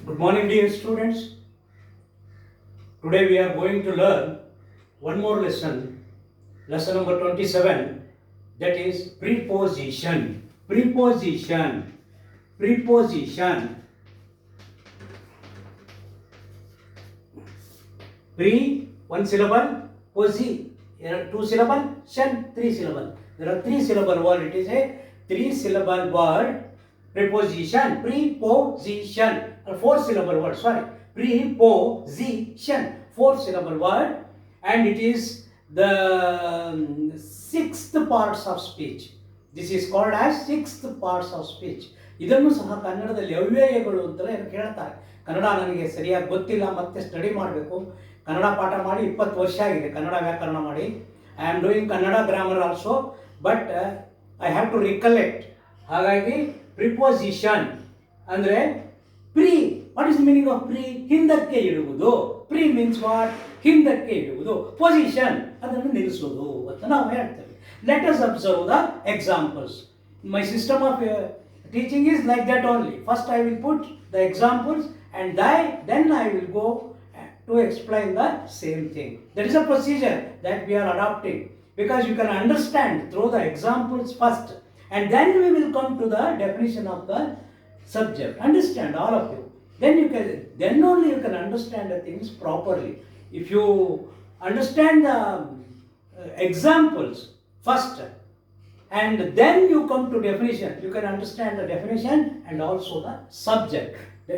Good morning, dear students. Today we are going to learn one more lesson, lesson number 27, that is preposition. Preposition. Preposition. Pre, one syllable, posi, two syllable, shan, three syllable. There are three syllable word. It is a three syllable word. Preposition. Preposition. A four syllable word. Sorry. Preposition. Four syllable word. And it is the sixth parts of speech. This is called as sixth parts of speech. ಇದನ್ನು ಸಹ ಕನ್ನಡದಲ್ಲಿ ಅವ್ಯಯಗಳು ಅಂತಲೇ ಕೇಳ್ತಾರೆ. ಕನ್ನಡ ನನಗೆ ಸರಿಯಾಗಿ ಗೊತ್ತಿಲ್ಲ, ಮತ್ತೆ study ಮಾಡಬೇಕು. ಕನ್ನಡ ಪಾಠ ಮಾಡಿ 20 ವರ್ಷ ಆಗಿದೆ, ಕನ್ನಡ ವ್ಯಾಕರಣ ಮಾಡಿ. I am doing Kannada grammar also, but I have to recollect. ಹಾಗಾಗಿ ಪ್ರಿಪೋಸಿಷನ್ ಅಂದರೆ pre. What is meaning of pre? ಹಿಂದಕ್ಕೆ ಇಡುವುದು. Pre means what? ಹಿಂದಕ್ಕೆ ಇಡುವುದು. ಪೊಸಿಷನ್ ಅದನ್ನು ನಿಲ್ಲಿಸುವುದು ಅಂತ ನಾವು ಹೇಳ್ತೇವೆ. Let us observe the examples. My system of teaching is like that only. First I will put the examples and then I will go to explain the same thing. That is a procedure that we are adopting, because you can understand through the examples first and then we will come to the definition of the subject. Understand, all of you. Then only you can understand the things properly. If you understand the examples first and then you come to definition, you can understand the definition and also the subject.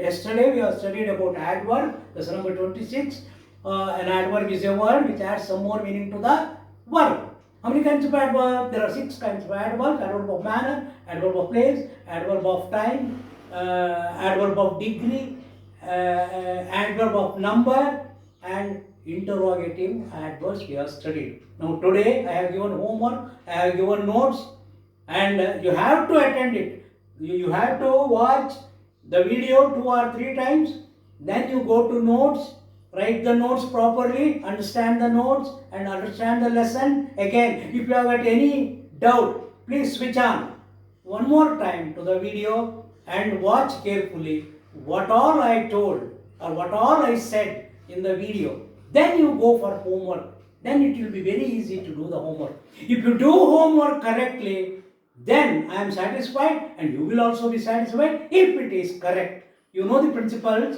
Yesterday we have studied about adverb, lesson number 26. An adverb is a word which adds some more meaning to the verb. How many kinds of adverb? There are 6 kinds of adverb. Adverb of manner, adverb of place, adverb of time, adverb of degree, adverb of number, and interrogative adverbs we have studied. Now today I have given homework, I have given notes, and you have to attend it. You have to watch the video 2 or 3 times, then you go to notes, write the notes properly, understand the notes and understand the lesson. Again, if you have got any doubt, please switch on one more time to the video and watch carefully what all I told or what all I said in the video. Then you go for homework. Then it will be very easy to do the homework. If you do homework correctly, then I am satisfied and you will also be satisfied if it is correct. You know the principles.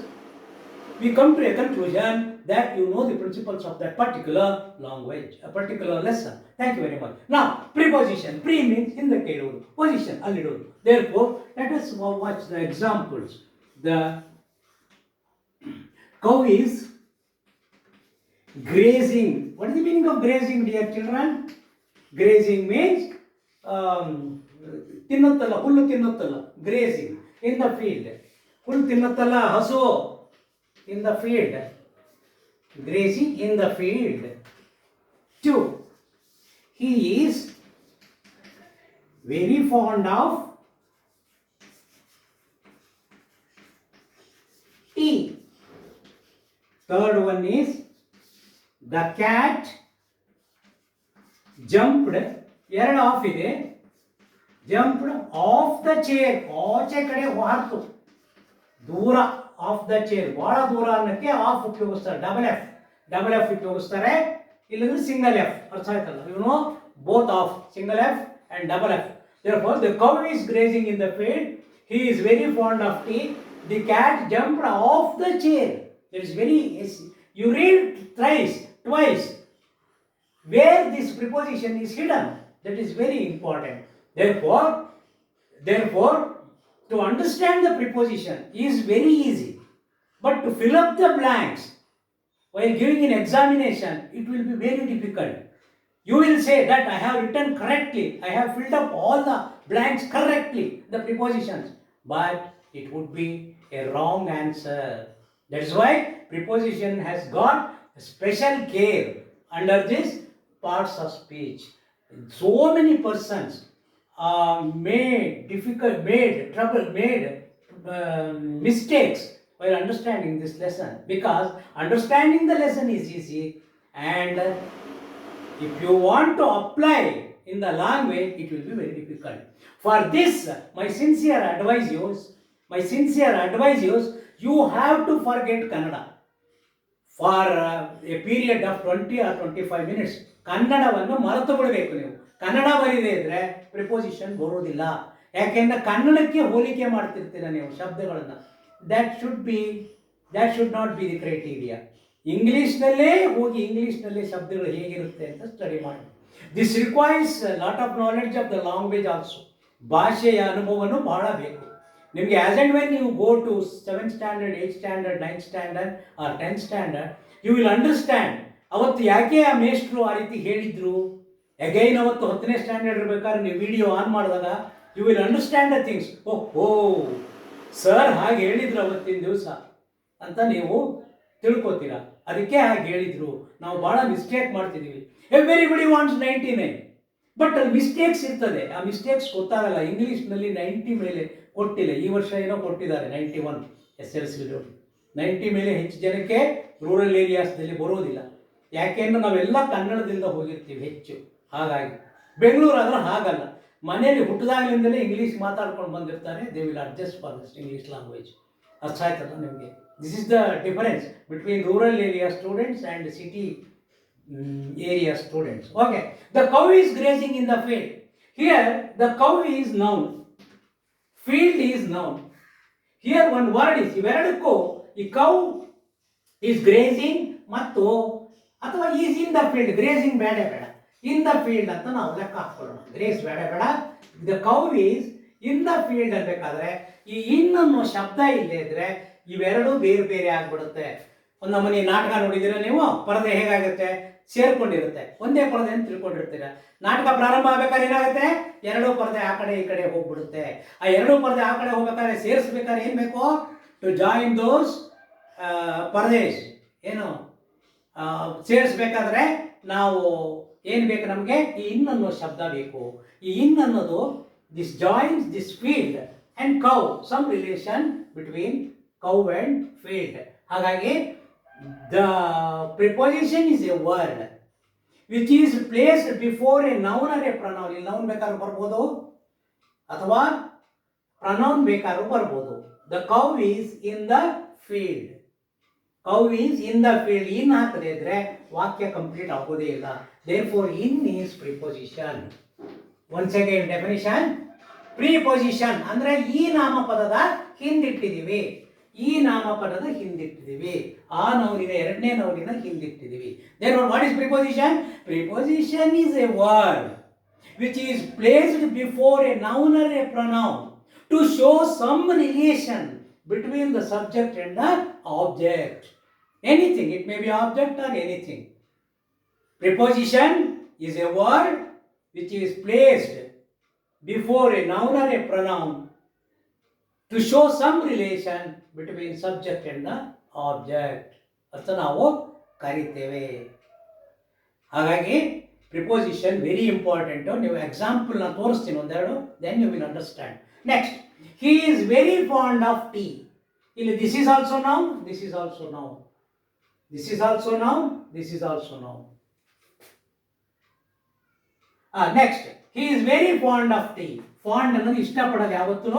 We come to a conclusion that you know the principles of that particular language, a particular lesson. Thank you very much. Now, preposition. Pre means hindake iruvudu. Position alliduvudu. Therefore, let us watch the examples. The cow is grazing. What is the meaning of grazing, dear children? Grazing means ತಿನ್ನುತ್ತಲ್ಲ, ಹುಲ್ಲು ತಿನ್ನುತ್ತಲ್ಲ, grazing in the field. ಹುಲ್ಲು ತಿನ್ನುತ್ತಲ್ಲ ಹಸು, in the field. Grazing in the field. 2. He is very fond of tea. Third one is the cat jumped. ಎರಡು of ಇದೆ. jumped off the chair. ಆಚೆ ಕಡೆ ಹಾರ್ತು, ದೂರ. Of the chair, ಬಹಳ ದೂರ ಅನ್ನಕ್ಕೆ ಆಫ್ ಉಪಯೋಗಿಸ್ತಾರೆ. ಡಬಲ್ ಎಫ್ ಉಪಯೋಗಿಸ್ತಾರೆ. ಇಲ್ಲಂದ್ರೆ ಸಿಂಗಲ್ ಎಫ್. ಅರ್ಥ ಆಯ್ತಲ್ಲ? You know both of, single F and double F. Therefore, the cow is grazing in the field. He is very fond of tea. The cat jumped off the chair. It is very. You read twice where this preposition is hidden. That is very important. Therefore, to understand the preposition is very easy. But to fill up the blanks while giving an examination, it will be very difficult. You will say that I have written correctly, I have filled up all the blanks correctly, the prepositions. But it would be a wrong answer. That is why preposition has got special care under this parts of speech. So many persons made mistakes while understanding this lesson, because understanding the lesson is easy, and if you want to apply in the language, it will be very difficult. For this, my sincere advice is my sincere advice use you have to forget Kannada for a period of 20 or 25 minutes. ಕನ್ನಡವನ್ನು ಮರೆತು ಬಿಡಬೇಕು ನೀವು. ಕನ್ನಡ ಬರೀದೇ ಇದ್ರೆ preposition ಬರೋದಿಲ್ಲ. ಯಾಕೆಂದರೆ ಕನ್ನಡಕ್ಕೆ ಹೋಲಿಕೆ ಮಾಡ್ತಿರ್ತೀರ ನೀವು ಶಬ್ದಗಳನ್ನು. That should not be the criteria. ಇಂಗ್ಲೀಷ್ನಲ್ಲೇ ಹೋಗಿ ಇಂಗ್ಲೀಷ್ನಲ್ಲೇ ಶಬ್ದಗಳು ಹೇಗಿರುತ್ತೆ ಅಂತ ಸ್ಟಡಿ ಮಾಡಿ. This requires lot of knowledge of the language also. ಭಾಷೆಯ ಅನುಭವನೂ ಬಹಳ ಬೇಕು ನಿಮಗೆ. As and when you go to 7th standard, 8th standard, 9th standard or 10th standard, you will understand ಅವತ್ತು ಯಾಕೆ ಆ ಮೇಷ್ಟ್ರು ಆ ರೀತಿ ಹೇಳಿದ್ರು. ಅಗೈನ್ ಅವತ್ತು 10ನೇ ಸ್ಟ್ಯಾಂಡರ್ಡ್ ಇರ್ಬೇಕಾದ್ರೆ ನೀವು ವಿಡಿಯೋ ಆನ್ ಮಾಡಿದಾಗ you will understand the things. ಓಹೋ, ಸರ್ ಹಾಗೆ ಹೇಳಿದ್ರು ಅವತ್ತಿನ ದಿವಸ ಅಂತ ನೀವು ತಿಳ್ಕೊತೀರಾ. ಅದಕ್ಕೆ ಹಾಗೆ ಹೇಳಿದ್ರು. ನಾವು ಭಾಳ ಮಿಸ್ಟೇಕ್ ಮಾಡ್ತಿದ್ದೀವಿ. ಎವ್ರಿಬಡಿ ವಾಂಟ್ಸ್ 99, ಬಟ್ ಅಲ್ಲಿ ಮಿಸ್ಟೇಕ್ಸ್ ಇರ್ತದೆ. ಆ ಮಿಸ್ಟೇಕ್ಸ್ ಗೊತ್ತಾಗಲ್ಲ. ಇಂಗ್ಲೀಷ್ನಲ್ಲಿ 90 ಮೇಲೆ ಕೊಟ್ಟಿಲ್ಲ. ಈ ವರ್ಷ ಏನೋ ಕೊಟ್ಟಿದ್ದಾರೆ 91 SLC. 90 ಮೇಲೆ ಹೆಚ್ಚು ಜನಕ್ಕೆ ರೂರಲ್ ಏರಿಯಾಸ್ದಲ್ಲಿ ಬರೋದಿಲ್ಲ. ಯಾಕೆಂದ್ರೆ ನಾವೆಲ್ಲ ಕನ್ನಡದಿಂದ ಹೋಗಿರ್ತೀವಿ ಹೆಚ್ಚು. ಹಾಗಾಗಿ ಬೆಂಗಳೂರು ಆದ್ರೆ ಹಾಗಲ್ಲ. ಮನೆಯಲ್ಲಿ ಹುಟ್ಟಿದಾಗಲಿಂದಲೇ ಇಂಗ್ಲೀಷ್ ಮಾತಾಡ್ಕೊಂಡು ಬಂದಿರ್ತಾರೆ. They will adjust for this English language. ಅರ್ಥ ಆಯ್ತಲ್ಲ ನಿಮಗೆ? This is the difference between rural area students and city area students. Okay, the cow is grazing in the field. Here the cow is noun, field is noun. Here one word is ಇವೆರಡಕ್ಕೂ ಈ cow is grazing ಮತ್ತು ಅಥವಾ is in the field. grazing ಬೇಡ in the field ಅಂತ ನಾವು ಲೆಕ್ಕ ಹಾಕೊಳ್ಳೋಣ. graze ಬೇಡ. the cow is in the field ಅನ್ಬೇಕಾದ್ರೆ ಈ in ಅನ್ನೋ ಶಬ್ದ ಇಲ್ಲೇ ಇದ್ರೆ ಇವೆರಡು ಬೇರೆ ಬೇರೆ ಆಗ್ಬಿಡುತ್ತೆ. ಒಂದು ನಮ್ಮನೆ ನಾಟಕ ನೋಡಿದಿರ ನೀವು, ಪರದೆ ಹೇಗಾಗುತ್ತೆ, ಸೇರ್ಕೊಂಡಿರುತ್ತೆ. ಒಂದೇ ಪರದೆ ಅಂತ ತಿಳ್ಕೊಂಡಿರ್ತೀರ. ನಾಟಕ ಪ್ರಾರಂಭ ಆಗ್ಬೇಕಾದ್ರೆ ಏನಾಗುತ್ತೆ, ಎರಡೂ ಪರದೆ ಆ ಕಡೆ ಈ ಕಡೆ ಹೋಗ್ಬಿಡುತ್ತೆ. ಆ ಎರಡೂ ಪರದೆ ಆ ಕಡೆ ಹೋಗ್ಬೇಕಾದ್ರೆ ಸೇರಿಸ್ಬೇಕಾದ್ರೆ ಏನು ಬೇಕು, ಟು ಜಾಯಿನ್ ದೋಸ್ ಪರದೇಶ್ ಏನು ಸೇರಿಸ್ಬೇಕಾದ್ರೆ ನಾವು ಏನು ಬೇಕು, ನಮಗೆ ಈ ಇನ್ ಅನ್ನೋ ಶಬ್ದ ಬೇಕು. ಈ ಇನ್ ಅನ್ನೋದು this joins this field and cow, some relation between cow and field. ಹಾಗಾಗಿ the preposition is a word which is placed before a noun or a pronoun. ಇಲ್ಲಿ noun ಬೇಕಾದ್ರೂ ಬರ್ಬೋದು ಅಥವಾ pronoun ಬೇಕಾದ್ರೂ ಬರ್ಬೋದು. The cow is in the field. cow is in the field. in ಹಾಕದೇ ಇದ್ರೆ ವಾಕ್ಯ ಕಂಪ್ಲೀಟ್ ಆಗೋದೇ ಇಲ್ಲ. therefore in is preposition. once again definition, preposition ಅಂದ್ರೆ ಈ ನಾಮಪದದ ಹಿಂದಿಟ್ಟಿದ್ದೀವಿ. ಈ ನಾಮಪದದ ಹಿಂದಿಟ್ಟಿದ್ದೀವಿ. ಆ ನೌನಿನ ಎರಡನೇ ನೌನಿನ ಹಿಂದಿಟ್ಟಿದ್ದೀವಿ. Therefore what is preposition? Preposition is a word which is placed before a noun or a pronoun to show some relation between the subject and the object. Anything, it may be object or anything. Preposition is a word which is placed before a noun or a pronoun to show some relation between subject and the object ಅಂತ ನಾವು ಕರಿತೇವೆ. ಹಾಗಾಗಿ preposition very important. ನೀವು ಎಕ್ಸಾಂಪಲ್ನ ತೋರಿಸ್ತೀನಿ ಒಂದೆರಡು, then you will understand. Next, he is very fond of tea. ಇಲ್ಲಿ this is also noun, this is also noun, this is also noun, this is also noun. Next, he is very fond of tea. Fond ಅನ್ನೋದು ಇಷ್ಟಪಡೋದು ಯಾವತ್ತೂ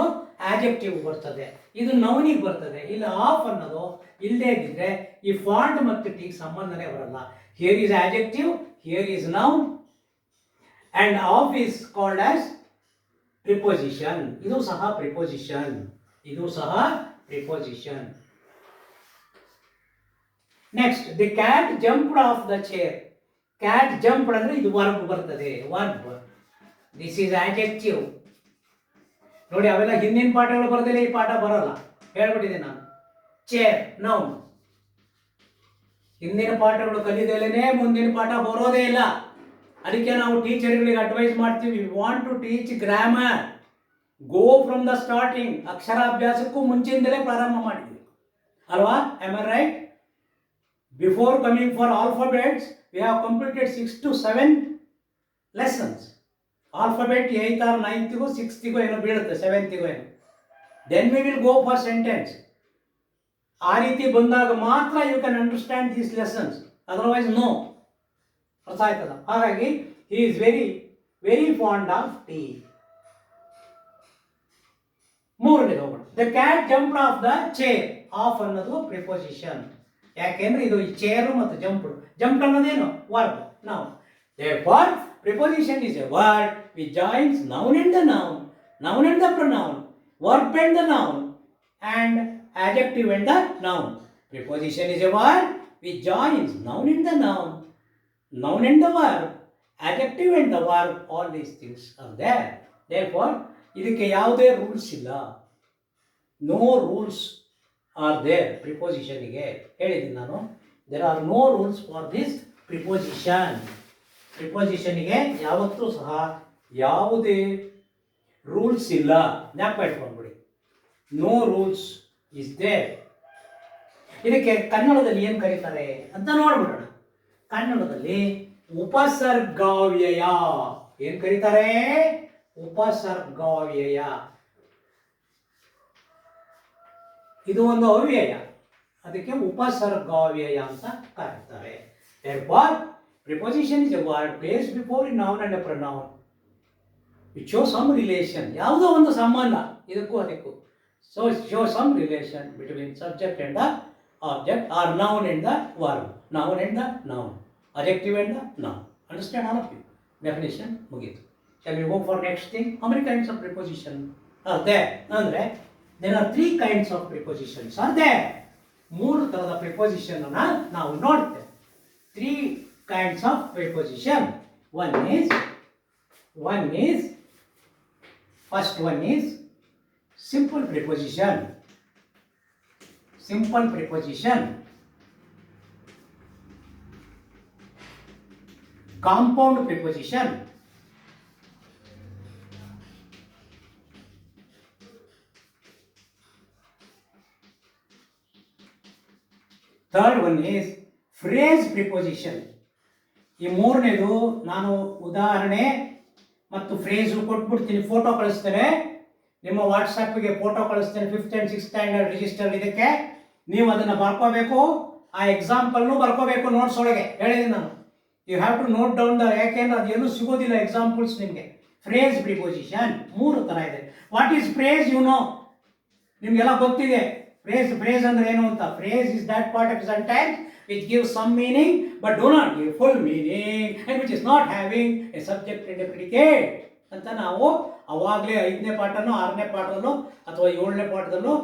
objective ಬರ್ತದೆ, ಇದು ನೌನಿಗೆ ಬರ್ತದೆ. ಇಲ್ಲಿ of ಅನ್ನೋದು ಇಲ್ಲದೆ ಇದ್ದಿದ್ರೆ ಈ ಫಾಂಡ್ ಮತ್ತು ಟೀಗೆ ಸಂಬಂಧನೇ ಬರಲ್ಲ. Here is objective, here is noun, and of is called as preposition. ಇದು ಸಹ ಪ್ರಿಪೋಸಿಷನ್, ಇದು ಸಹ preposition. Next, the cat jumped off the chair. Cat jumped ಅಂದ್ರೆ ಇದು ವರ್ಬ್ ಬರ್ತದೆ, ವರ್ಬ್. This is objective. ನೋಡಿ, ಅವೆಲ್ಲ ಹಿಂದಿನ ಪಾಠಗಳು ಬರ್ದಿಲ್ಲ, ಈ ಪಾಠ ಬರೋಲ್ಲ, ಹೇಳ್ಬಿಟ್ಟಿದೆ ನಾನು. Chair noun. ಹಿಂದಿನ ಪಾಠಗಳು ಕಲಿದಲ್ಲೇ ಮುಂದಿನ ಪಾಠ ಬರೋದೇ ಇಲ್ಲ. ಅದಕ್ಕೆ ನಾವು ಟೀಚರ್ಗಳಿಗೆ ಅಡ್ವೈಸ್ ಮಾಡ್ತೀವಿ, we want to teach grammar, go from the starting. ಅಕ್ಷರಾಭ್ಯಾಸಕ್ಕೂ ಮುಂಚಿಂದಲೇ ಪ್ರಾರಂಭ ಮಾಡಿದ್ವಿ ಅಲ್ವಾ? Am I right? Before coming for alphabets we have completed 6 to 7 lessons. Alphabet 8th or 9th 6th ಏನೋ ಬೀಳುತ್ತೆ, 7th ಏನೋ. Then we will go for sentence. ಆ ರೀತಿ ಬಂದಾಗ ಮಾತ್ರ you can understand these lessons, otherwise no. ಅರ್ಥ ಆಯ್ತದ? ಹಾಗಾಗಿ he is very very fond of tea. ಮೂರನೇದು ಹೋಗೋಣ. The cat jumped off the chair. Off ಅನ್ನೋದು ಪ್ರಿಪೋಸಿಷನ್. ಯಾಕೆಂದ್ರೆ ಇದು ಈ ಚೇರು ಮತ್ತು ಜಂಪ್ ಅನ್ನೋದೇನು ವರ್ಬ್. ನಾವು therefore preposition is a word which joins noun and the noun and the pronoun, verb and the noun, and adjective and the noun. Preposition is a word which joins noun and the noun and the verb, adjective and the verb. All these things are there. Therefore ಇದಕ್ಕೆ ಯಾವುದೇ rules ಇಲ್ಲ. No rules are there. ಪ್ರಿಪೋಸಿಷನ್ಗೆ ಹೇಳಿದ್ದೀನಿ ನಾನು, there are no rules for this preposition. ಪ್ರಿಪೋಸಿಷನ್ಗೆ ಯಾವತ್ತೂ ಸಹ ಯಾವುದೇ ರೂಲ್ಸ್ ಇಲ್ಲ. ಜ್ಞಾಪಕ ಇಟ್ಕೊಂಡ್ಬಿಡಿ, ನೋ ರೂಲ್ಸ್ ಇಸ್ ದೇರ್. ಇದಕ್ಕೆ ಕನ್ನಡದಲ್ಲಿ ಏನು ಕರೀತಾರೆ ಅಂತ ನೋಡ್ಬಿಡೋಣ. ಕನ್ನಡದಲ್ಲಿ ಉಪಸರ್ಗಾವ್ಯಯ. ಏನು ಕರೀತಾರೆ? ಉಪಸರ್ಗಾವ್ಯಯ. ಇದು ಒಂದು ಅವ್ಯಯ, ಅದಕ್ಕೆ ಉಪಸರ್ಗಾವ್ಯಯ ಅಂತ ಕರೀತಾರೆ. Therefore, preposition is a word placed before a noun and a pronoun which shows some relation. ಯಾವುದೋ ಒಂದು ಸಂಬಂಧ ಇದಕ್ಕೂ ಅದಕ್ಕೂ. So it shows some relation between subject and the object, or noun and the verb, noun and the noun, adjective and the noun. Understand all of you? Definition ಮುಗೀತು. Shall we go for next thing? How many kinds of preposition are there? ಅಂದ್ರೆ there are 3 kinds of prepositions are there. 3 ತರದ preposition ಅನ್ನು ನಾವು ನೋಡ್ತೇವೆ. 3 kinds of preposition. One is first one is simple preposition. Simple preposition. Compound preposition. Third one is phrase preposition. ಈ ಮೂರನೇದು ನಾನು ಉದಾಹರಣೆ ಮತ್ತು ಫ್ರೇಸು ಕೊಟ್ಬಿಡ್ತೀನಿ, ಫೋಟೋ ಕಳಿಸ್ತೇನೆ ನಿಮ್ಮ ವಾಟ್ಸಪ್ಗೆ, ಫೋಟೋ ಕಳಿಸ್ತೇನೆ 5th and 6th standard register. ಇದಕ್ಕೆ ನೀವು ಅದನ್ನು ಬರ್ಕೋಬೇಕು, ಆ ಎಕ್ಸಾಂಪಲ್ನು ಬರ್ಕೋಬೇಕು ನೋಟ್ಸ್ ಒಳಗೆ. ಹೇಳಿದ್ದೀನಿ ನಾನು, you have to note down the, ಯಾಕೆಂದ್ರೆ ಅದು ಏನೂ ಸಿಗೋದಿಲ್ಲ ಎಕ್ಸಾಂಪಲ್ಸ್ ನಿಮಗೆ. ಫ್ರೇಸ್ ಪ್ರಿಪೋಸಿಷನ್ 3 ಥರ ಇದೆ. What is phrase? You know, ನಿಮಗೆಲ್ಲ ಗೊತ್ತಿದೆ ಫ್ರೇಸ್ ಅಂದ್ರೆ ಏನು ಅಂತ. Phrase is that part of sentence which gives some meaning but do not give full meaning and which is not having a subject and a predicate ಅಂತ ನಾವು ಅವಾಗಲೇ 5ನೇ ಪಾಠನೋ 6ನೇ ಪಾಠದಲ್ಲೋ ಅಥವಾ 7ನೇ ಪಾಠದಲ್ಲೋ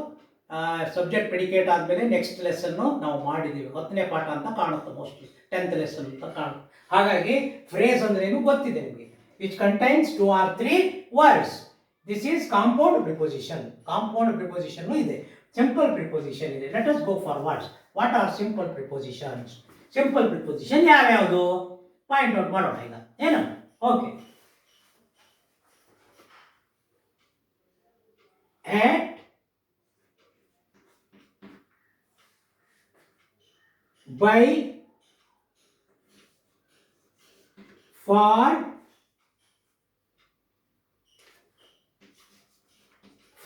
ಸಬ್ಜೆಕ್ಟ್ ಪ್ರೆಡಿಕೇಟ್ ಆದಮೇಲೆ ನೆಕ್ಸ್ಟ್ ಲೆಸನ್ನು ನಾವು ಮಾಡಿದ್ದೀವಿ. 10ನೇ ಪಾಠ ಅಂತ ಕಾಣುತ್ತೆ, ಮೋಸ್ಟ್ಲಿ 10th ಲೆಸನ್ ಅಂತ ಕಾಣುತ್ತೆ. ಹಾಗಾಗಿ ಫ್ರೇಸ್ ಅಂದ್ರೆ ಏನು ಗೊತ್ತಿದೆ ನಿಮಗೆ. Which contains 2 or 3 words. This is compound preposition. Compound preposition ಇದೆ, ಸಿಂಪಲ್ ಪ್ರಿಪೋಸಿಷನ್ ಇದೆ. Let us go for words. What are simple prepositions? Simple preposition ಯಾವ್ಯಾವುದು ಪಾಯಿಂಟ್ ಔಟ್ ಮಾಡೋಣ ಈಗ. ಏನು? Okay. at, by, for,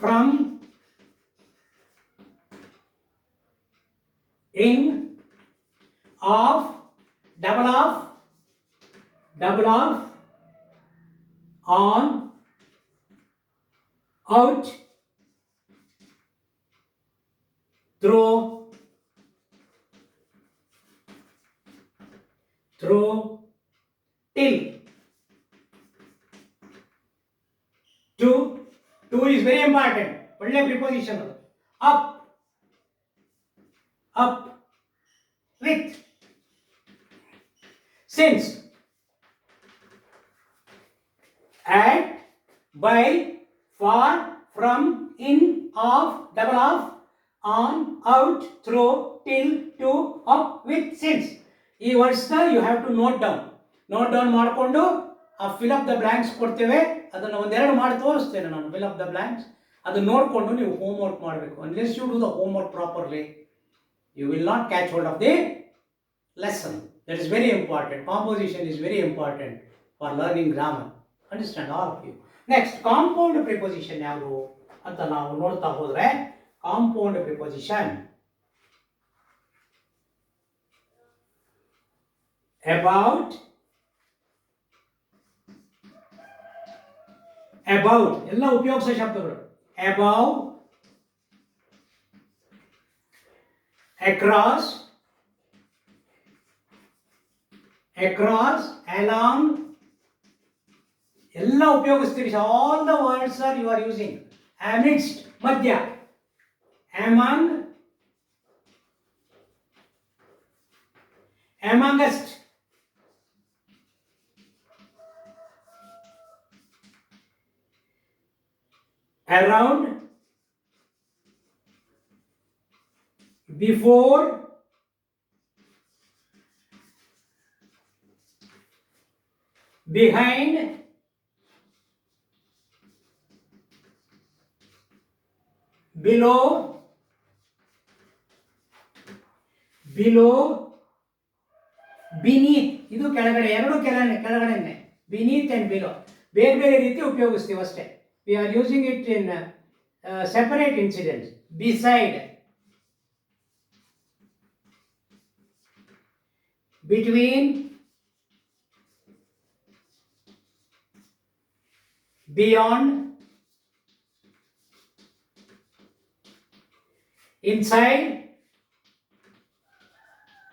from, in, of, double of, on, out, through, till. To is very important. ಒಳ್ಳೆ preposition. up, with, since, at, by, for, from, in, of, double of, on, out, through, till, to, up, with, since. ಈ ವರ್ಡ್ಸ್ನ you have to note down ಮಾಡಿಕೊಂಡು ಆ fill up the blanks ಕೊಡ್ತೇವೆ, ಅದನ್ನು ಒಂದೆರಡು ಮಾಡಿ ತೋರಿಸ್ತೇನೆ ನಾನು. ಫಿಲ್ ಅಪ್ ದ ಬ್ಲ್ಯಾಂಕ್ಸ್ ಅದನ್ನು ನೋಡಿಕೊಂಡು ನೀವು ಹೋಮ್ ವರ್ಕ್ ಮಾಡಬೇಕು. Unless you do the homework properly, you will not catch hold of the lesson. That is very important. Composition is very important for learning grammar. Understand all of you. Next, compound preposition ಯಾವುದು ಅಂತ ನಾವು ನೋಡ್ತಾ ಹೋದ್ರೆ, compound preposition about, ಎಲ್ಲ ಉಪಯೋಗಿಸೋ ಶಬ್ದಗಳು. above, across, along, ಎಲ್ಲ ಉಪಯೋಗಿಸ್ತೀರಿ. All the words are you are using. amidst, ಮಧ್ಯ, among, amongst, around, before, behind, below, beneath. ಇದು ಕೆಳಗಡೆ, ಎರಡು ಕೆಳಗಡೆನೆ, beneath and below. ಬೇರೆ ಬೇರೆ ರೀತಿ ಉಪಯೋಗಿಸ್ತೀವಿ ಅಷ್ಟೇ. We are using it in separate incidents. beside, between, beyond, inside.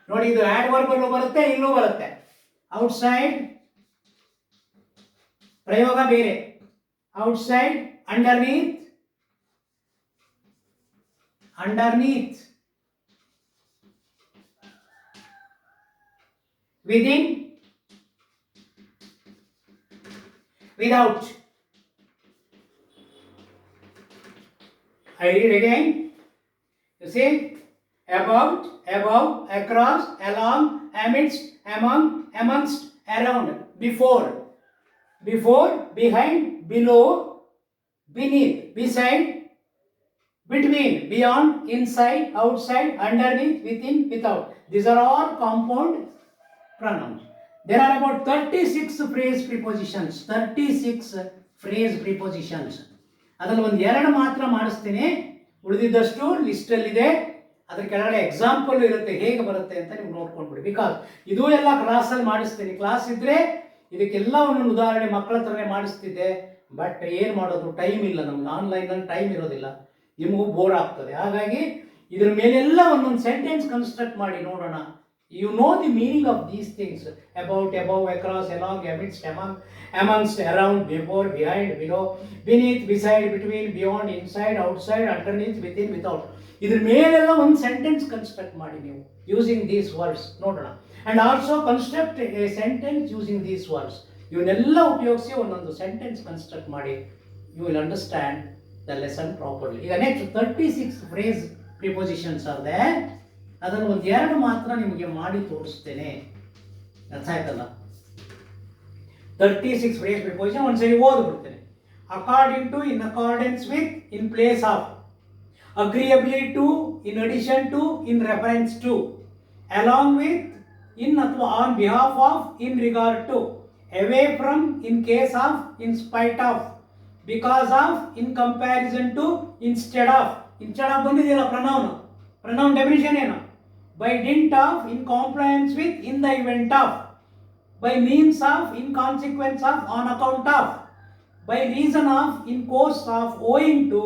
ನೋಡಿ, ಇದು ಆಡ್ವರ್ಬ್ ಅಲ್ಲೂ ಬರುತ್ತೆ, ಇಲ್ಲೂ ಬರುತ್ತೆ. ಔಟ್ಸೈಡ್ ಪ್ರಯೋಗ ಬೇರೆ. Outside, ಅಂಡರ್ನೀತ್, within, without. I read again. You see, about, above, across, along, amidst, among, amongst, around, before, behind, below, beneath, beside, between, beyond, inside, outside, underneath, within, without. These are all compound pronouns. There are about 36 phrase prepositions. 36 phrase prepositions. ಅದರಲ್ಲಿ ಒಂದು ಎರಡು ಮಾತ್ರ ಮಾಡಿಸ್ತೀನಿ, ಉಳಿದಿದ್ದಷ್ಟು ಲಿಸ್ಟಲ್ಲಿದೆ. ಅದ್ರ ಕೆಳಗಡೆ example ಇರುತ್ತೆ, ಹೇಗೆ ಬರುತ್ತೆ ಅಂತ ನೀವು ನೋಡ್ಕೊಂಡ್ಬಿಡಿ. ಬಿಕಾಸ್ ಇದು ಎಲ್ಲ ಕ್ಲಾಸಲ್ಲಿ ಮಾಡಿಸ್ತೀನಿ. ಕ್ಲಾಸ್ ಇದ್ದರೆ ಇದಕ್ಕೆಲ್ಲ ಒಂದೊಂದು ಉದಾಹರಣೆ ಮಕ್ಕಳ ಹತ್ರನೇ ಮಾಡಿಸ್ತಿದ್ದೆ. ಬಟ್ ಏನು ಮಾಡೋದು, ಟೈಮ್ ಇಲ್ಲ ನಮ್ಗೆ. ಆನ್ಲೈನಲ್ಲಿ ಟೈಮ್ ಇರೋದಿಲ್ಲ, ನಿಮಗೂ ಬೋರ್ ಆಗ್ತದೆ. ಹಾಗಾಗಿ ಇದ್ರ ಮೇಲೆಲ್ಲ ಒಂದೊಂದು ಸೆಂಟೆನ್ಸ್ ಕನ್ಸ್ಟ್ರಕ್ಟ್ ಮಾಡಿ ನೋಡೋಣ. You know the meaning of these things. About, above, across, along, amidst, amongst, around, before, behind, below, beneath, beside, between, beyond, inside, outside, underneath, within, without. ಇದ್ರ ಮೇಲೆಲ್ಲ ಒಂದು ಸೆಂಟೆನ್ಸ್ ಕನ್ಸ್ಟ್ರಕ್ಟ್ ಮಾಡಿ ನೀವು ಯೂಸಿಂಗ್ ದೀಸ್ ವರ್ಡ್ಸ್ ನೋಡೋಣ. And also construct a sentence using these words. ಇವನ್ನೆಲ್ಲ ಉಪಯೋಗಿಸಿ ಒಂದೊಂದು sentence construct ಮಾಡಿ. You will understand the lesson properly. ಈಗ ನೆಕ್ಸ್ಟ್ 36 ಫ್ರೇಸ್ ಪ್ರಿಪೋಸಿಷನ್ಸ್ ಇದೆ. ಅದನ್ನು ಒಂದು ಎರಡು ಮಾತ್ರ ನಿಮಗೆ ಮಾಡಿ ತೋರಿಸ್ತೇನೆ. ಅರ್ಥ ಆಯ್ತಲ್ಲ? 36 ಫ್ರೇಸ್ ಪ್ರಿಪೋಸಿಷನ್ ಒಂದ್ಸರಿ ಓದ್ಬಿಡ್ತೇನೆ. According to, in accordance with, in place of, agreeably to, in addition to, in reference to, along with, in ಅಥವಾ on behalf of, in regard to, away from, in case of, in spite of, because of, in comparison to, instead of. instead of ಬಂದಿದೆಯಲ್ಲ pronoun definition ಏನು? by dint of, in compliance with, in the event of, by means of, in consequence of, on account of, by reason of, in course of, owing to,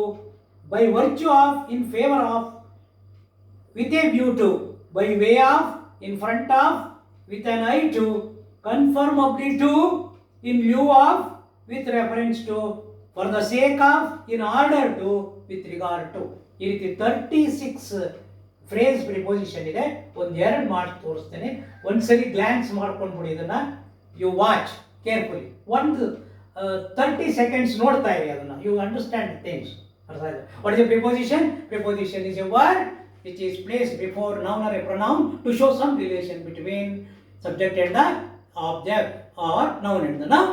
by virtue of, in favor of, with a view to, by way of, in front of, with an eye to, conformably to, in lieu of, with reference to, for the sake of, in order to, with regard to. ಈ ರೀತಿ 36 phrase preposition ಇದೆ. ಒಂದೆರಡು ಮಾಡಿ ತೋರಿಸ್ತೇನೆ. ಒಂದ್ಸರಿ glance ಮಾಡ್ಕೊಂಡ್ಬಿಡಿ ಇದನ್ನ. You watch carefully. ಒಂದು 30 ಸೆಕೆಂಡ್ಸ್ ನೋಡ್ತಾ ಇರಿ ಅದನ್ನ. You understand things. What is a preposition? Preposition is a word which is placed before noun or a pronoun to show some relation between subject and the object, or noun and the noun,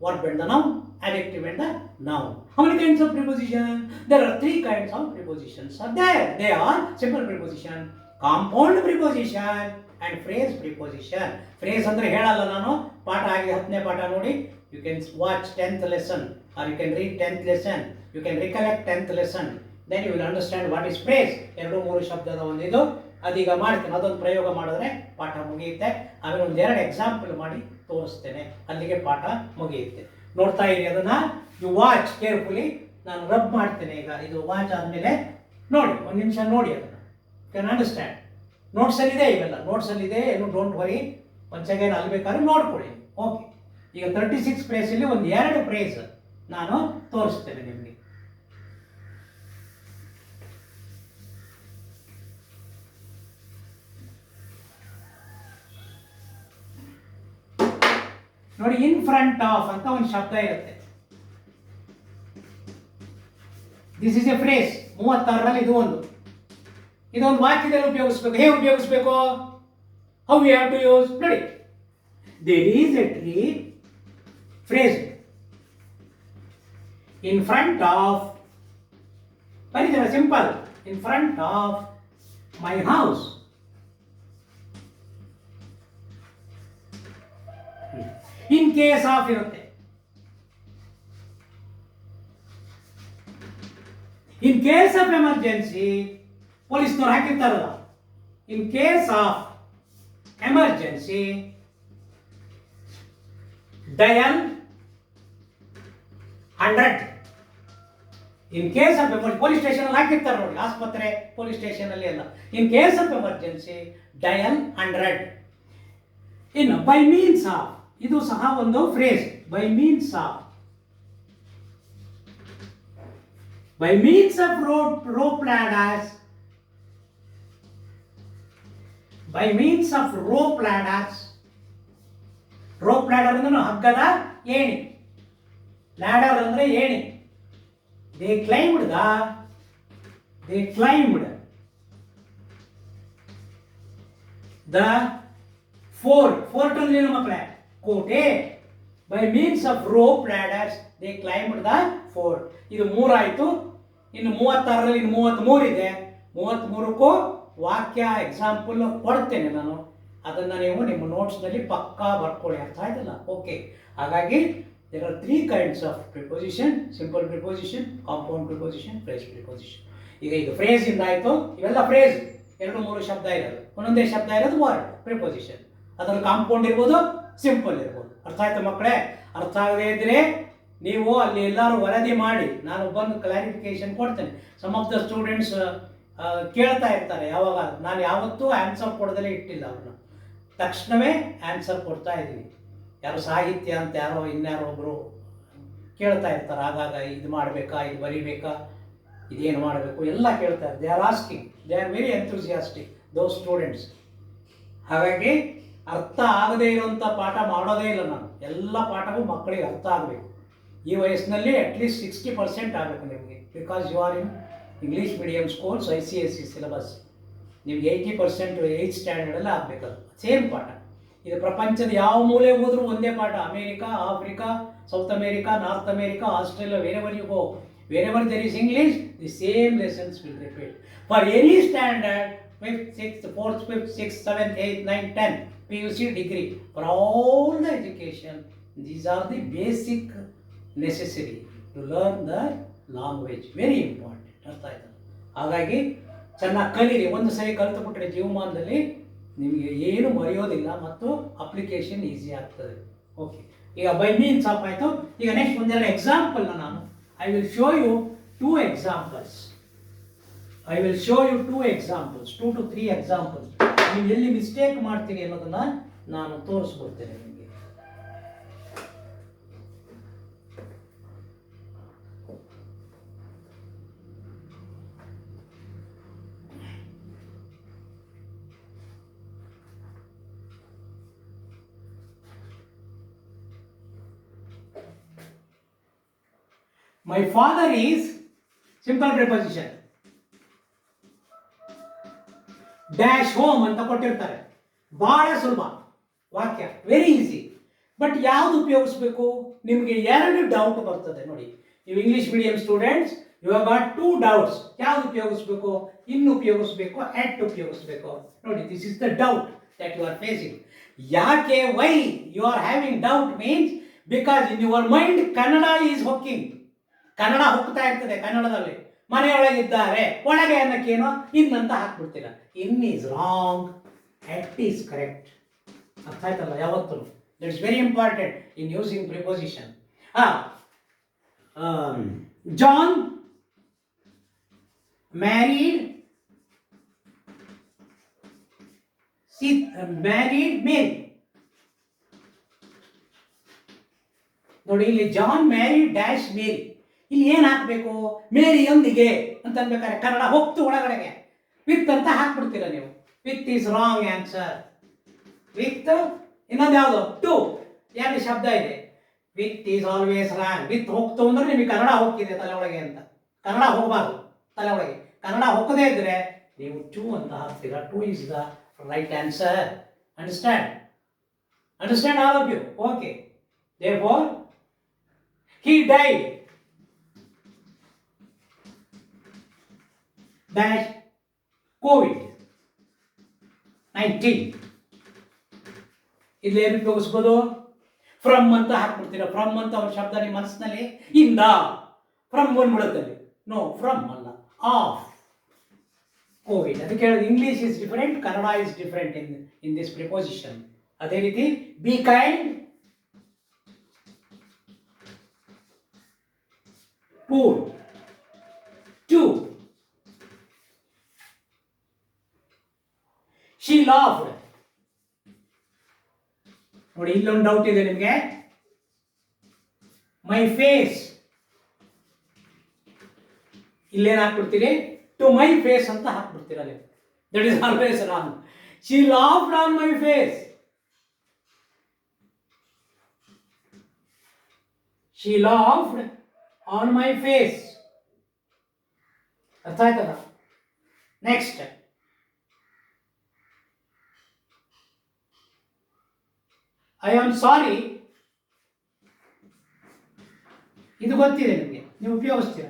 verb and the noun, adjective and the noun. How many kinds of preposition? There are 3 kinds of prepositions are there. They are simple preposition, compound preposition and phrase preposition. Phrase ಅಂದ್ರೆ ಹೇಳಲ್ಲ ನಾನು. ಪಾಠ ಆಗಿ 10ನೇ ಪಾಠ ನೋಡಿ. You can watch 10th lesson or you can read 10th lesson. You can recollect 10th lesson. Then you will understand what is phrase. 2-3 ಶಬ್ದದ ಒಂದು ಇದು. ಅದೀಗ ಮಾಡ್ತೇನೆ. ಅದೊಂದು ಪ್ರಯೋಗ ಮಾಡಿದ್ರೆ ಪಾಠ ಮುಗಿಯುತ್ತೆ. ಆಮೇಲೆ ಒಂದೆರಡು ಎಕ್ಸಾಂಪಲ್ ಮಾಡಿ ತೋರಿಸ್ತೇನೆ. ಅಲ್ಲಿಗೆ ಪಾಠ ಮುಗಿಯುತ್ತೆ. ನೋಡ್ತಾ ಇರಿ ಅದನ್ನ. You watch carefully. ನಾನು ರಬ್ ಮಾಡ್ತೇನೆ ಈಗ. ಇದು ವಾಚ್ ಆದಮೇಲೆ ನೋಡಿ, ಒಂದು ನಿಮಿಷ ನೋಡಿ ಅದನ್ನು. Can understand. ನೋಟ್ಸಲ್ಲಿದೆ ಇವೆಲ್ಲ, ನೋಟ್ಸಲ್ಲಿದೆ, ಏನು ಡೋಂಟ್ ವರಿ. ಒಂದ್ಸೆಕೆಂಡ್ ಅಲ್ಲಿ ಬೇಕಾದ್ರೆ ನೋಡ್ಕೊಳ್ಳಿ. ಓಕೆ, ಈಗ 36 ಫ್ರೇಸಲ್ಲಿ ಒಂದು 2 ಫ್ರೇಸ್ ನಾನು ತೋರಿಸ್ತೇನೆ ನಿಮಗೆ. ನೋಡಿ, ಇನ್ ಫ್ರಂಟ್ ಆಫ್ ಅಂತ ಒಂದು ಶಬ್ದ ಇರುತ್ತೆ. This is a phrase. 36ರಲ್ಲಿ ಇದೊಂದು ವಾಕ್ಯದಲ್ಲಿ ಉಪಯೋಗಿಸ್ಬೇಕು. ಹೇಗೆ ಉಪಯೋಗಿಸ್ಬೇಕು? How we have to use? ನೋಡಿ, there is a tree, phrase, in front of, ಬರೀತಾರೆ simple, in front of my house. In case of ಇರುತ್ತೆ. ಇನ್ ಕೇಸ್ ಆಫ್ ಎಮರ್ಜೆನ್ಸಿ, ಪೊಲೀಸ್ನವ್ರು ಹಾಕಿರ್ತಾರಲ್ಲ, in case of emergency dial 100. In case of emergency, police station ಅಲ್ಲಿ ಹಾಕಿರ್ತಾರೆ ನೋಡಿ, ಆಸ್ಪತ್ರೆ police station ಅಲ್ಲಿ ಎಲ್ಲ. In case of emergency dial 100. ಇನ್ನು ಬೈ ಮೀನ್ಸ್ ಆಫ್, ಇದು ಸಹ ಒಂದು phrase. By means of, by means of rope ladders, by means of rope ladders. Rope ladder ಅಂದ್ರೆ ಹಗ್ಗದ ಏಣಿ, ಲ್ಯಾಡರ್ ಅಂದ್ರೆ ಏಣಿ. ದೇ ಕ್ಲೈಮ್ಡ್ ದ ಫೋರ್ಟ್ ಅಂದ್ರೆ ಏನು ಮಕ್ಕಳೇ? ಕೋಟೆ. By means of rope ladders they claimed the fort. ಇದು 3 ಆಯ್ತು. ಇನ್ನು 36ರಲ್ಲಿ ಇನ್ನು 33 ಇದೆ. 33ಕ್ಕೂ ವಾಕ್ಯ ಎಕ್ಸಾಂಪಲ್ ಕೊಡ್ತೇನೆ ನಾನು, ಅದನ್ನು ನೀವು ನಿಮ್ಮ ನೋಟ್ಸ್ನಲ್ಲಿ ಪಕ್ಕಾ ಬರ್ಕೊಳ್ಳಿ. ಅರ್ಥ ಆಯ್ತಲ್ಲ? ಓಕೆ. ಹಾಗಾಗಿ there are 3 kinds of preposition: simple preposition, compound preposition, phrase preposition. ಈಗ ಇದು ಫ್ರೇಸ್ ಇಂದ ಆಯ್ತು. ಇವೆಲ್ಲ ಫ್ರೇಸ್ 2-3 ಶಬ್ದ ಇರೋದು, ಒಂದೊಂದೇ ಶಬ್ದ ಇರೋದು ವರ್ಡ್ ಪ್ರಿಪೋಸಿಷನ್. ಅದ್ರಲ್ಲಿ ಕಾಂಪೌಂಡ್ ಇರ್ಬೋದು, ಸಿಂಪಲ್ ಇರ್ಬೋದು. ಅರ್ಥ ಆಯ್ತು ಮಕ್ಕಳೇ? ಅರ್ಥ ಆಗದೇ ಇದ್ರೆ ನೀವು ಅಲ್ಲಿ ಎಲ್ಲರೂ ವರದಿ ಮಾಡಿ, ನಾನು ಬಂದು ಕ್ಲಾರಿಫಿಕೇಶನ್ ಕೊಡ್ತೇನೆ. ಸಮ್ ಆಫ್ ದ ಸ್ಟೂಡೆಂಟ್ಸ್ ಕೇಳ್ತಾ ಇರ್ತಾರೆ, ಯಾವಾಗ ನಾನು ಯಾವತ್ತೂ ಆನ್ಸರ್ ಕೊಡದಲ್ಲೇ ಇಟ್ಟಿಲ್ಲ, ಅವ್ರನ್ನ ತಕ್ಷಣವೇ ಆನ್ಸರ್ ಕೊಡ್ತಾ ಇದ್ದೀನಿ. ಯಾರು ಸಾಹಿತ್ಯ ಅಂತ ಯಾರೋ ಇನ್ಯಾರೋ ಒಬ್ಬರು ಕೇಳ್ತಾ ಇರ್ತಾರೆ, ಆಗಾಗ ಇದು ಮಾಡಬೇಕಾ, ಇದು ಬರೀಬೇಕಾ, ಇದೇನು ಮಾಡಬೇಕು ಎಲ್ಲ ಕೇಳ್ತಾರೆ. They are asking, they are very enthusiastic those students. ಹಾಗಾಗಿ ಅರ್ಥ ಆಗದೇ ಇರುವಂಥ ಪಾಠ ಮಾಡೋದೇ ಇಲ್ಲ ನಾನು. ಎಲ್ಲ ಪಾಠವೂ ಮಕ್ಕಳಿಗೆ ಅರ್ಥ ಆಗಬೇಕು. ಈ ವಯಸ್ಸಿನಲ್ಲಿ ಅಟ್ಲೀಸ್ಟ್ 60% ಆಗಬೇಕು ನಿಮಗೆ, because you are in English medium schools, ICSE syllabus. ನಿಮ್ಗೆ 80% 8th ಸ್ಟ್ಯಾಂಡರ್ಡಲ್ಲಿ ಆಗಬೇಕದು, ಸೇಮ್ ಪಾಠ. ಇದು ಪ್ರಪಂಚದ ಯಾವ ಮೂಲೆ ಹೋದರೂ ಒಂದೇ ಪಾಠ. America, Africa, South America, North America, Australia, wherever you go, wherever there is English, the same lessons will repeat for any standard. 5th, 6th, 4th, 5th, 6th, 7th, 8th, 9th, 10th, PUC, degree. For all the education, these are the basic necessary to learn the language. Very important. ಅರ್ಥ ಆಯ್ತು? ಹಾಗಾಗಿ ಚೆನ್ನಾಗಿ ಕಲೀರಿ. ಒಂದು ಸರಿ ಕಲಿತುಬಿಟ್ರೆ ಜೀವಮಾನದಲ್ಲಿ ನಿಮಗೆ ಏನು ಮರೆಯೋದಿಲ್ಲ ಮತ್ತು ಅಪ್ಲಿಕೇಶನ್ ಈಸಿ ಆಗ್ತದೆ. ಓಕೆ, ಈಗ ಬೈ ಮೀನ್ಸ್ ಆಫ್ ಆಯಿತು. ಈಗ ನೆಕ್ಸ್ಟ್ ಒಂದೆರಡು ಎಕ್ಸಾಂಪಲ್ನ ನಾನು I will show you 2 examples. I will show you 2 examples, 2 to 3 examples. ನೀವು ಎಲ್ಲಿ ಮಿಸ್ಟೇಕ್ ಮಾಡ್ತೀರಿ ಅನ್ನೋದನ್ನ ನಾನು ತೋರಿಸ್ಕೊಡ್ತೇನೆ ನಿಮಗೆ. My father is simple preposition. Dash home ಅಂತ ಕೊಟ್ಟಿರ್ತಾರೆ. ಬಹಳ ಸುಲಭ ವಾಕ್ಯ, ವೆರಿ ಈಸಿ. ಬಟ್ ಯಾವ್ದು ಉಪಯೋಗಿಸ್ಬೇಕು? ನಿಮಗೆ 2 ಡೌಟ್ ಬರ್ತದೆ ನೋಡಿ. ನೀವು English medium students, you have got 2 doubts. ಯಾವ್ದು ಉಪಯೋಗಿಸ್ಬೇಕು? ಇನ್ ಉಪಯೋಗಿಸ್ಬೇಕು, ಅಟ್ ಉಪಯೋಗಿಸ್ಬೇಕು? ನೋಡಿ, this is the doubt that you are facing. ಯಾಕೆ? Why you are having doubt means because in your mind Kannada is ಹೊಕ್ಕಿಂಗ್. ಕನ್ನಡ ಹೋಗ್ತಾ ಇರ್ತದೆ ಕನ್ನಡದಲ್ಲಿ. ಮನೆಯೊಳಗಿದ್ದಾರೆ, ಒಳಗೆ ಅನ್ನಕ್ಕೇನೋ ಇನ್ನಂತ ಹಾಕ್ಬಿಡ್ತೀರ. In is wrong, at is correct. ಅರ್ಥ ಆಯ್ತಲ್ಲ? ಯಾವತ್ತು that's very important in using preposition. John married ಸಿ ಮ್ಯಾರಿಡ್ ಮೇರಿ. ನೋಡಿ ಇಲ್ಲಿ ಜಾನ್ ಮ್ಯಾರಿಡ್ ಡ್ಯಾಶ್ ಮೇರಿ. ಇಲ್ಲಿ ಏನು ಹಾಕಬೇಕು? ಮೇರಿಯೊಂದಿಗೆ ಅಂತ ಅನ್ಬೇಕಾದ್ರೆ ಕನ್ನಡ ಹೋಗ್ತು ಒಳಗಡೆಗೆ. ವಿತ್ ಅಂತ ಹಾಕ್ಬಿಡ್ತೀರ ನೀವು. With is wrong answer. With ಇನ್ನೊಂದು ಯಾವುದು? ಟು. ಎರಡು ಶಬ್ದ ಇದೆ. With is always wrong. With ಹೋಗ್ತು ಅಂದ್ರೆ ನಿಮಗೆ ಕನ್ನಡ ಹೋಗ್ತಿದೆ ತಲೆ ಒಳಗೆ ಅಂತ. ಕನ್ನಡ ಹೋಗಬಾರ್ದು ತಲೆ ಒಳಗೆ. ಕನ್ನಡ ಹೋಗದೇ ಇದ್ರೆ ನೀವು ಟು ಅಂತ ಹಾಕ್ತೀರಾ. To is the right answer. Understand? Understand all of you? Okay. Therefore he died dash COVID-19. ಇಲ್ಲಿ ಏನು ಉಪಯೋಗಿಸ್ಬೋದು? ಫ್ರಮ್ ಅಂತ ಹಾಕ್ಬಿಡ್ತೀರಾ. ಫ್ರಮ್ ಅಂತ ಒಂದು ಶಬ್ದ ನಿಮ್ಮ ಮನಸ್ಸಿನಲ್ಲಿ ಇಂದ ಫ್ರಮ್ ಬಂದ್ಬಿಡುತ್ತಲ್ಲಿ. ನೋ, ಫ್ರಮ್ ಅಲ್ಲ, ಆಫ್. ಕೋವಿಡ್. ಅದಕ್ಕೆ ಹೇಳೋದು English is different, Kannada is different in this preposition. ಅದೇ ರೀತಿ be kind, poor, two. She laughed. ನೋಡಿ ಇಲ್ಲೊಂದು ಡೌಟ್ ಇದೆ ನಿಮಗೆ. ಮೈ ಫೇಸ್ ಇಲ್ಲೇನು ಹಾಕ್ಬಿಡ್ತೀರಿ? ಟು ಮೈ ಫೇಸ್ ಅಂತ ಹಾಕ್ಬಿಡ್ತೀರ ನೀವು. That is always wrong. She laughed on my face. She laughed on my face. ಅರ್ಥ ಆಯ್ತದ? Next I am sorry. ಇದು ಗೊತ್ತಿದೆ ನಿಮಗೆ, ನೀವು ಉಪಯೋಗಿಸ್ತೀರ.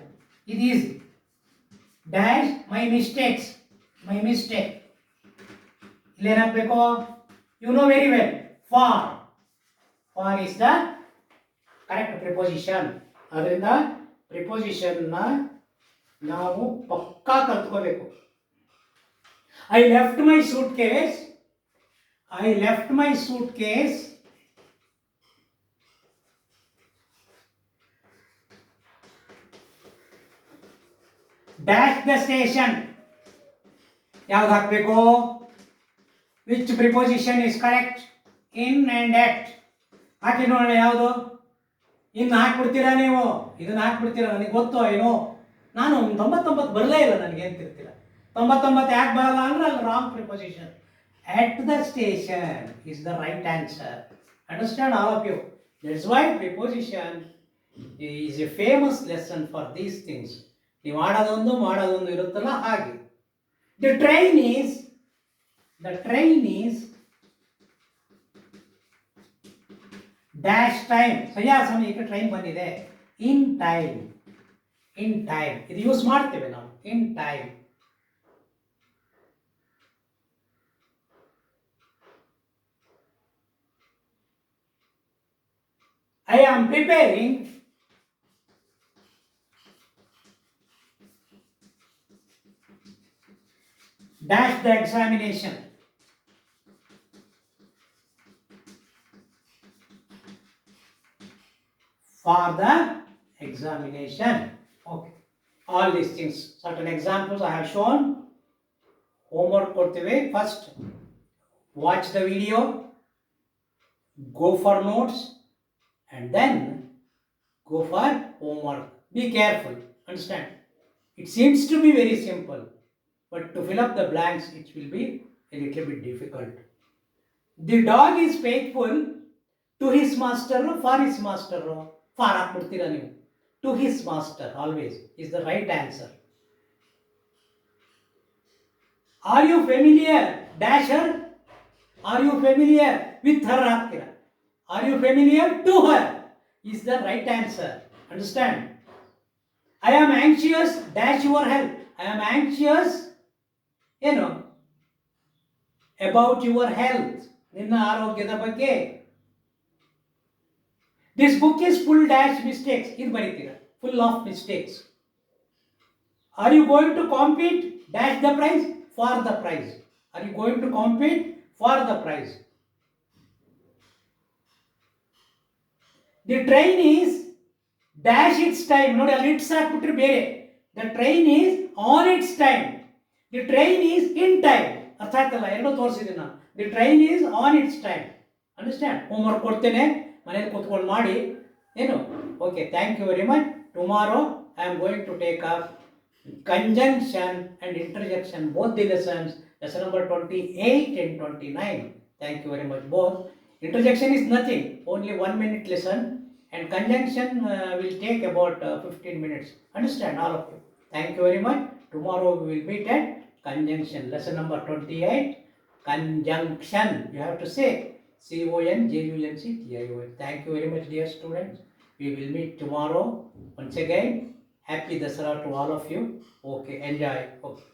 ಇದು easy. Dash my mistakes. My mistake ಇಲ್ಲೇನಾಗಬೇಕು? You know very well. For. For is the correct preposition. ಅದರಿಂದ ಪ್ರಿಪೋಸಿಷನ್ನ ನಾವು ಪಕ್ಕಾ ಕಲ್ತ್ಕೋಬೇಕು. I left my suitcase. I left my suitcase dash the station. ಯಾವ್ದು ಹಾಕಬೇಕು? Which preposition is correct? In and at. ಹಾಕಿ ನೋಡೋಣ ಯಾವುದು. ಇನ್ನು ಹಾಕ್ಬಿಡ್ತೀರಾ ನೀವು. ಇದನ್ನ ಹಾಕ್ಬಿಡ್ತೀರಾ. ನನಗೆ ಗೊತ್ತು ಏನೋ, ನಾನು 99 ಬರಲೇ ಇಲ್ಲ ನನಗೆ ಅಂತಿರ್ತೀರ. 99 ಯಾಕೆ ಬರಲ್ಲ ಅಂದ್ರೆ ಅಲ್ಲಿ wrong preposition. At the station is the right answer. Understand all of you? That's why preposition is a famous lesson for these things. ನೀವು ಮಾಡೋದೊಂದು ಇರುತ್ತಲ್ಲ ಹಾಗೆ. The train is dash time. ಸರಿಯಾದ ಸಮಯಕ್ಕೆ ಟ್ರೈನ್ ಬಂದಿದೆ. In time. ಇನ್ ಟೈಮ್ ಇದು use ಮಾಡ್ತೇವೆ ನಾವು. In time. I am preparing dash the examination. For the examination. Okay. All these things. Certain examples I have shown. Homework ಕೊಡ್ತೀವಿ. First, watch the video, go for notes, and then go for homework. Be careful. Understand? It seems to be very simple, but to fill up the blanks, it will be a little bit difficult. The dog is faithful to his master, for his master. For ಹಾಕ್ಬಿಡ್ತೀರಾ ನೀವು. To his master always is the right answer. Are you familiar dash her. Are you familiar with her ಹಾಕ್ತೀರಾ. Are you familiar to her is the right answer. Understand? I am anxious dash your health. I am anxious ಏನು? About your health. ನಿನ್ನ ಆರೋಗ್ಯದ ಬಗ್ಗೆ. This book is full dash mistakes. ಇದು ಬರೀತೀರಾ. Full of mistakes. Are you going to compete? Dash the prize. For the prize. Are you going to compete? For the prize. The train is dash its time. ನೋಡಿ ಅಲ್ಲಿ it's ಹಾಕ್ಬಿಟ್ರೆ ಬೇರೆ. The train is on its time. The train is in time. ಅರ್ಥ ಆಯ್ತಲ್ಲ, ಎರಡೂ ತೋರಿಸಿದ್ದೀನಿ ನಾನು. The train is on its time. Understand? Homework ಕೊಡ್ತೇನೆ, ಮನೇಲಿ ಕೂತ್ಕೊಂಡು ಮಾಡಿ. ಏನು? Okay, thank you very much. Tomorrow I am going to take up conjunction and interjection, both the lessons, lesson number 28 and 29. Thank you very much both. Interjection is nothing, only 1 minute lesson, and conjunction will take about 15 minutes. Understand, all of you? Thank you very much. Tomorrow we will meet at conjunction, lesson number 28, conjunction. You have to say CONJUNCTION. Thank you very much, dear students. We will meet tomorrow. Once again, Happy Dasara to all of you. Okay, enjoy. Okay.